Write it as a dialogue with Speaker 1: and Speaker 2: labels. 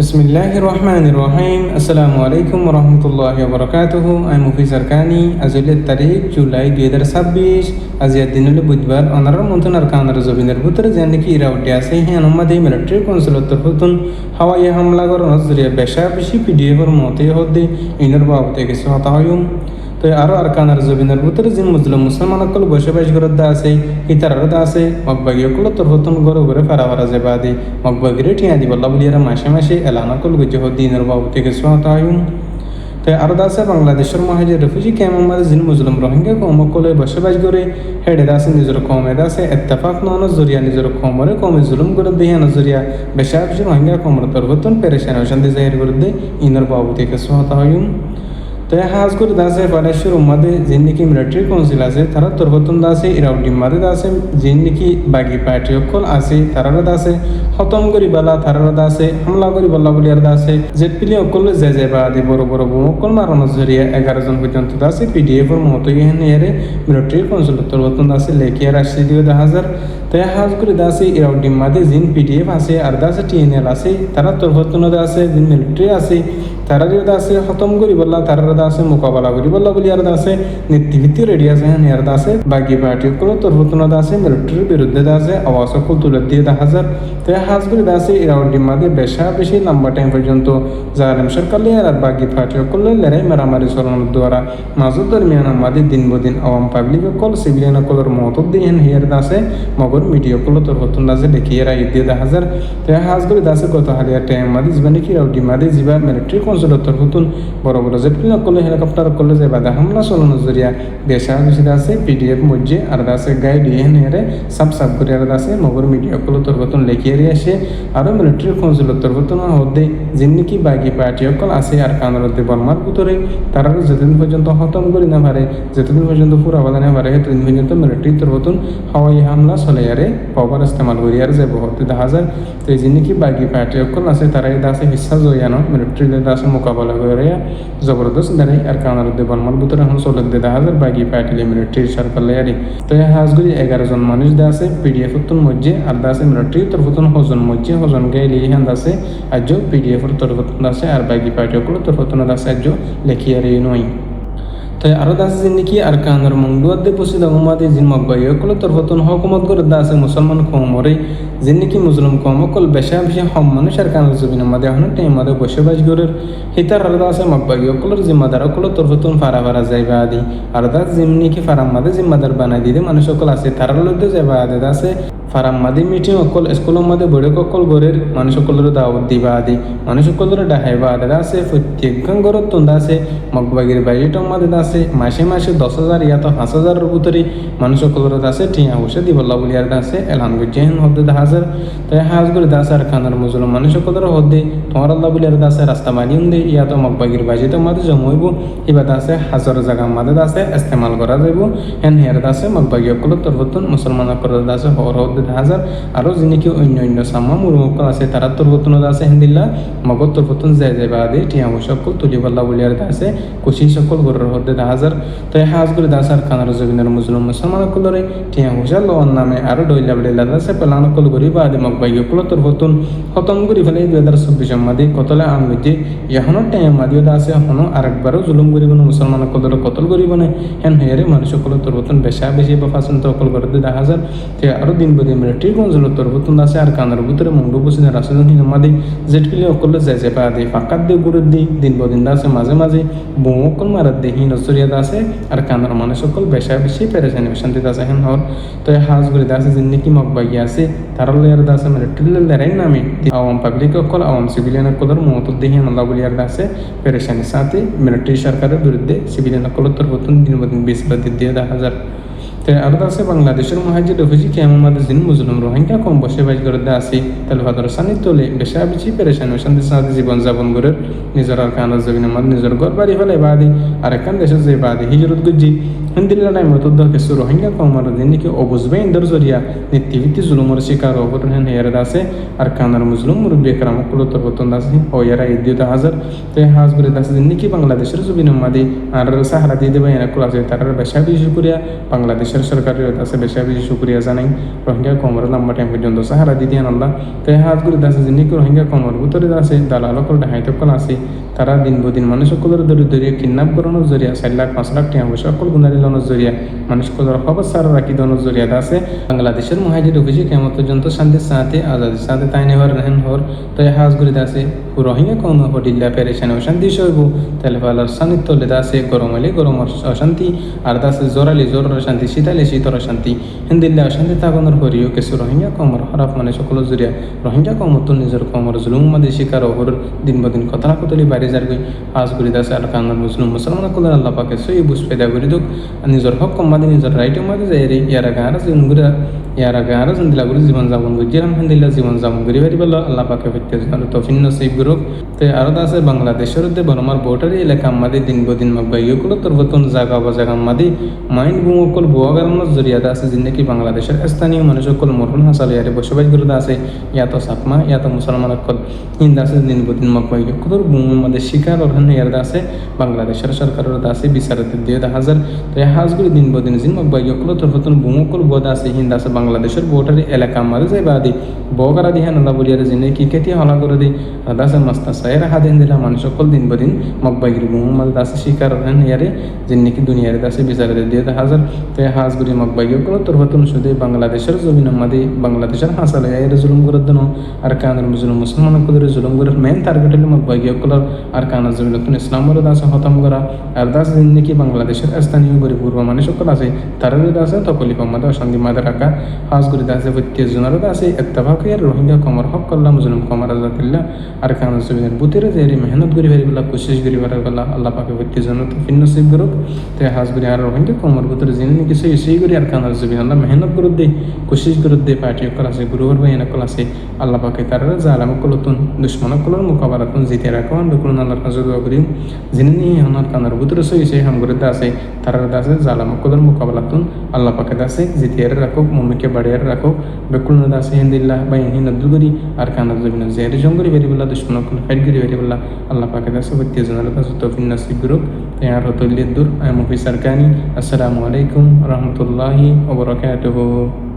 Speaker 1: বিসমিল্লাহির রহমানির রহিম। আসসালামু আলাইকুম রহমতুল্লাহি ওবরাকাতুহু। আমি মুফিজ আরকানি। আজকের তারিখ জুলাই 2026। আজিয়ার দিন হলো বুধবার। অনারার মন্থন আর কানার জবিনের ভিতরে যে নাকি ইরাউটি আছে হ্যাঁ আমাদের মিলিটারি কনসুলেটর হতুন হাওয়াই হামলা করার নজরিয়া বেশা বেশি পিডিএফের মতে হদ্দে ইনর বাবতে কিছু হতা হয়ুম। তো আরও আর কানার জবিনের ভিতরে যে মুসলমান অকল বসবাস ঘরত দা আছে ইতারার দা আছে মকবাগি অকল তোর হতন ঘরে ঘরে ফারা ফারা যে বাদে মকবাগিরে ঠিয়া দিব আল্লাহ বলিয়ারা মাসে মাসে এলানা কল গুজে দিনের বাবু থেকে সোহাত আয়ুম। তো আরও দা আছে বাংলাদেশের মহাজের রেফিউজি ক্যাম্প আমাদের যিনি মুসলিম রোহিঙ্গা কমকলে বসবাস করে হেডে আছে নিজের কমের আছে এত্তেফাক নজরিয়া নিজের কমরে কমে জুলুম করে দিয়ে নজরিয়া বেশা বেশি রোহিঙ্গা কমর তোর হতন পেরেশান শান্তি জাহির করে দিয়ে ইনের বাবু থেকে সোহাত আয়ুম। তো হাজ করে দাসে ফারেশ্বর উম্মাদে যিনি নাকি মিলিটারি কাউন্সিল আছে তারা তরফতন দাসে ইরাউডি মাদে দাসে যিনি নাকি বাগি পার্টি অকল আছে তারা দাসে খতম করি বালা তারা দাসে হামলা করি বল্লা বলিয়ার দাসে জেড পিলি অকল যে বা আদি বড় বড় বোম অকল মারানোর জরিয়া 11 জন পর্যন্ত দাসে পিডিএফের মতো ইহানে এরে মিলিটারি কাউন্সিল তরফতন দাসে লেখিয়ার আসছে দিও 10,000। তো হাজ করে দাসে ইরাউডি মাদে যিনি পিডিএফ আছে আর দাসে টিএনএল আছে তারা তরফতন আছে যিনি মিলিটারি আছে তারা আছে খতম করি বললা তারা আছে মোকাবেলা করি বললা বলি আর আছে নীতিভিত্তি রেডি আছে হ্যাঁ আর আছে বাকি পার্টি করে তরফতন আছে মিলিটারির বিরুদ্ধে আছে আওয়াজ সকল তুলে দিয়ে 10,000। তো হাজ করে আছে ইরাউডি মাদে বেশা বেশি লম্বা টাইম পর্যন্ত জালেম সরকার আর বাকি পার্টি করলে লড়াই মারামারি চলানোর দ্বারা মাজত দরমিয়ান আমাদের দিন বদিন আওয়াম পাবলিক কল সিভিলিয়ান কলর মহতত দিয়ে হেয়ার আছে মগর মিডিয়া কল তরফতন আছে দেখিয়ে রাই দিয়ে 10,000। তো হাজ করে আছে গত হালিয়া টাইম মাদি জীবনে কি ইরাউডি মাদে জীবা মিলিটারি কনসুলেটর হতুন বড় বড় জেটপ্লেন করলে হেলিকপ্টার করলে যে বাদা হামলা চলানো জরিয়া দেশা বেশি আছে পিডিএফ মধ্যে আর আছে গাইড ইহেন হেরে সাব করে আর আছে মগর মিডিয়া কল তরফতন লেখিয়ে আসে আরও মিলিটারি কনসুলেটর তরফতন হদ্দে যিনি কি বাকি পার্টি অকল আছে আর কানারতে বর্মার ভিতরে তারা যতদিন পর্যন্ত খতম করি না পারে যতদিন পর্যন্ত পুরা বাধা না পারে ততদিন পর্যন্ত মিলিটারি তরফতন হাওয়াই হামলা চলে আরে পাওয়ার ইস্তেমাল করি আর যাব হতে 10,000। তো যিনি কি বাকি পার্টি অকল আছে তারাই আছে বিশ্বাস জয়ানো মিলিটারি আছে মোকাবেলা করে জবরদস্ত দাঁড়াই আর কানারতে বর্মার ভিতরে এখন চলে দিয়ে 10,000 বাকি পার্টি মিলিটারি সরকার লাইয়ারি। তো হাজগুলি 11 জন মানুষ দা আছে পিডিএফ মধ্যে আর দা আছে মিলিটারি তরফতন হজন মধ্যে হজন গাইলে ইহান আছে আজ পিডিএফ তরফতন আছে আর বাকি পার্টি অকল তরফতন আছে আজ লেখিয়ারি নয়। তো আরও দাস যিনি কি আর কানার মংডুয়াদে পসিদ আমাদের যিনি মকবাই অকল তরফতন হকুমত করে দা আছে মুসলমান কমরে যিনি কি মুসলিম কম অকল বেশা বেশি হম মানুষ আর কানার জবিন আমাদের এখন টাইম আমাদের বসবাস করে হিতার আলাদা আছে মকবাই অকলের জিম্মাদার অকল তরফতন ফারা ফারা যাইবা আদি আর দাস যিনি কি ফারাম মাদে জিম্মাদার বানাই দিয়ে মানুষ অকল আছে তার লদ্দে যাইবা আদি আছে ফারাম মাদি মিটিং অকল স্কুলের মধ্যে বড় অকল গড়ের মানুষ সকলের দাওয়াত দিবা আদি মানুষ সকলের ডাহাইবা আদা আছে প্রত্যেক ঘরত তোন্দা আছে মকবাগির বাজেটের মধ্যে আছে মাসে মাসে 10,000 ইয়া তো 5,000 ভিতরে মানুষ সকলের আছে ঠিয়া বসে দিবল্লা বলি আর আছে এলান গুজেন হদ্দে 10,000। তাই হাজ করে দাসে আর খানার মুসলমান মানুষ সকলের হদ্দে তোমার আল্লাহ বলি আর আছে রাস্তা মানিয়ে দে ইয়া তো মকবাগির বাজেটের মধ্যে জমাইব এবার আছে হাজার জায়গার মধ্যে আছে ইস্তেমাল করা যাব হেন হেয়ার আছে মকবাগি অকল তরফতন মুসলমান সকলের আছে হর হদ্দে 10,000। আরও যিনি কি অন্য অন্য সামা মুরমকল আছে তারা তরফতন আছে হিন্দিল্লা মগর তরফতন যায় যাইবা আদি ঠিয়া সকল তুলি পাল্লা বলি আর আছে কুশি সকল ঘরের হদ্দে 10,000। তো হাজ করে দাস আর খানার জবিনের মুসলমান সকলরে ঠিয়া হুসার লোন নামে আরও ডইলা বলিলা আছে পেলান কল গরিব আদি মকবাই অকল তরফতন খতম করে ফেলে 2024 মাদি কতলে আনগুজি এখনো টাইম মাদিও আছে এখনো আরেকবারও জুলুম করিব না মুসলমান সকলের কতল করিব না হেন হেয়ারে মানুষ সকল তরফতন বেশা বেশি বা ফাঁসন্ত অকল করে 10,000। তো আরও দিন মিলিটারি কনসুল তরফতন আছে আর কানার ভিতরে মঙ্গল বসে রাষ্ট্রজন হিনমাদি জেটপিলি অকল যায় পা দিয়ে ফাঁকাত দিয়ে গুরুত দিই দিন বদিন আছে মাঝে মাঝে বোম অকল মারাত দিয়ে হিনচরিয়াত আছে আর কানার মানুষ সকল বেশা বেশি পেরেছেন শান্তিতে আছে হেন হর। তো হাজ করে আছে যিনি কি মকবাগি আছে তারা লেয়ার আছে মিলিটারি লড়াই নামে আওয়াম পাবলিক অকল আওয়াম সিভিলিয়ান অকলের মহতত দিয়ে আল্লাহ বলি আর আছে পেরেশানির সাথে মিলিটারি সরকারের বিরুদ্ধে সিভিলিয়ান অকলের তরফতন দিন বদিন 20 দিয়ে 10,000। তো আরও আছে বাংলাদেশের মহাজির রেফিউজি ক্যাম্প আমাদের যিনি মুসলিম রোহিঙ্গা কম বসবাস করে আছে তাহলে ভাদর সানি তোলে বেশা বেশি পেরেশান শান্তির সাথে জীবনযাপন করে নিজের আর কানার জবিন আমাদের নিজের ঘর বাড়ি ফেলে বাদি আর একখান দেশের যে বাদি হিজরত গুজি হিন্দিল্লা টাইম তো কিছু রোহিঙ্গা কমার দিনকে অবুঝবে ইন্দর জরিয়া নিত্যভিত্তি জুলুমর শিকার অবর হেন হেয়ার আছে আর কানার মুসলিম মুরব্বী কারামকুল তরবতন আছে হইয়ারা ইদ্যুত হাজার তো হাজ করে আছে দিনকে বাংলাদেশের জবিন মাদি আর সাহারা দিয়ে দেবে এনাকুল আছে তারা বেশা বেশি শুক্রিয়া বাংলাদেশের সরকারের আছে বেশা বেশি শুক্রিয়া জানাই রোহিঙ্গা কমর লম্বা টাইম পর্যন্ত সাহারা দিয়ে দিয়ান আল্লাহ তো হাজ করে আছে দিনকে রোহিঙ্গা কমর ভিতরে আছে দালালকল ডাহাইতকল আছে তারা দিন বদিন মানুষ সকলের দরিদ্রিয়া কিডন্যাপ করানোর জরিয়া 4 লাখ 5 লাখ টাকা সকল গুণারি লোনের জরিয়া মানুষ সকলের খবর সারা রাখি দোনোর জরিয়া আছে বাংলাদেশের মহাজির অফিসে কেমন পর্যন্ত শান্তির সাথে আজাদি সাথে তাই নেওয়ার রেহেন হর তো হাজ করে আছে রোহিঙ্গা কোন হটিল্লা পেরেশান অশান্তি সইব তাহলে পালার সান্নিধ্য লেদা আছে গরম হলে গরম অশান্তি আর দাসে জোরালি জোর অশান্তি শীতালে শীতর অশান্তি হিন্দিল্লা অশান্তি তাগনের হরিও কিছু রোহিঙ্গা কমর হরাফ মানে সকলের জরিয়া রোহিঙ্গা কমর তো নিজের কমর জুলুম মাদে শিকার ওহর দিন বদিন কথা কতলি বাইরে যার গই হাজ করে আছে আর কানার মুসলমান কলার আল্লাহ পাকে সই বুঝ পেদা করে দুক নিজের হক কমাদি নিজের রাইটও মাদি যায় রে ইয়ার আগে আর জিনগুরা ইয়ার আগে আর জিন্দিলা করে জীবন যাপন করি যেরকম হিন্দিল্লা জীবন যাপন করি পারি বললো আল্লাহ পাকে ফিরতে যাবে তফিন নসিব গ্রুপ তো আরো আছে বাংলাদেশের বরমার বোর্ডারি এলাকা আমাদি দিন বদিন মাকবাইগুলো তোর বতন জায়গা বা জায়গা আমাদি মাইন্ড বুমকল বুয়া গারানোর জরিয়াদা আছে যিনি বাংলাদেশের স্থানীয় মানুষ সকল মরহুন হাসাল ইয়ারে বসবাস করে আছে ইয়াতো সাকমা ইয়াতো মুসলমান সকল হিন্দ আছে দিন বদিন মাকবাইগুলো বুম আমাদের শিকার ওখানে ইয়ার আছে বাংলাদেশের সরকারের আছে বিচারের দিয়ে 1000 তো হাজগুলি দিন বদিন জিন মাকবাইগুলো তোর বতন বুমকল বোধ আছে হিন্দ আছে বাংলাদেশের বোর্ডারি এলাকা আমাদের যাই বাদি বগারা দিয়ে আল্লাহ বলিয়ারে যিনি কি কেটি হলা করে দিই দাসে মাস্তা সায়ের হাদিন দিলা মানুষ সকল দিন বদিন মকবাইগিরি মুহাম্মদ দাসে শিকার হেন ইয়ারে যিনি কি দুনিয়ারে দাসে বিচারে দিয়ে 1000 তো হাজগুলি মকবাইগুলো তোর হতুন শুধু বাংলাদেশের জমিন আমাদি বাংলাদেশের হাসালে এর জুলুম করে দেন আর কানের মুসলমান কুদের জুলুম করে মেন টার্গেট হলো মকবাইগুলো আর কানের জমিন নতুন ইসলামের দাসে খতম করা আর দাস যিনি কি বাংলাদেশের স্থানীয় গরিব গুরবা মানুষ সকল আছে তারা দাসে তকলিফ আমাদের অশান্তি মাদে রাখা হাজগুলি দাসে প্রত্যেক জনের দাসে ইত্তেফাকের রোহিঙ্গা কমর হক করলাম মুসলিম কমর আজাদিল্লাহ আর কানের জমিনের বুতিরে যে মেহনত করি পারিবলা কোশিশ করি পারিবলা আল্লাহ পাকে প্রত্যেক জন তফিন নসিব গ্রুপ তো হাজগুলি আর রোহিঙ্গা কমর বুতিরে যিনি কিছু সেই করি আর কানের জমিন আল্লাহ মেহনত করে দে কোশিশ করে দে পার্টি কল আছে গুরুবার ভাই এনকল আছে আল্লাহ পাকে তারা জালাম কলতুন দুশ্মন কলর মোকাবেলাতুন জিতে রাখুন বেকুন আল্লাহর কাছে দোয়া করি যিনি আমার কানের বুতিরে সেই হাম করে আছে তারা দাসে জালাম কলর মোকাবেলাতুন আল্লাহ পাকে দাসে জিতে রাখুক মমিকে বাড়িয়ে রাখুক বেকুন দাসে হিন্দিল্লাহ বা হিন্দ দুগরি আর কানের জমিন জের জঙ্গরি বেরিবল্লা দুশ্মন কল ফাইট করি বেরিবল্লা আল্লাহ পাকে দাসে প্রত্যেক জনের কাছে তৌফিক নসিব গ্রুপ ইয়ার হতলিদ্দুর আই মুফিসার কানি আসসালামু আলাইকুম রহমতুল্লাহি ওয়া বারাকাতুহু।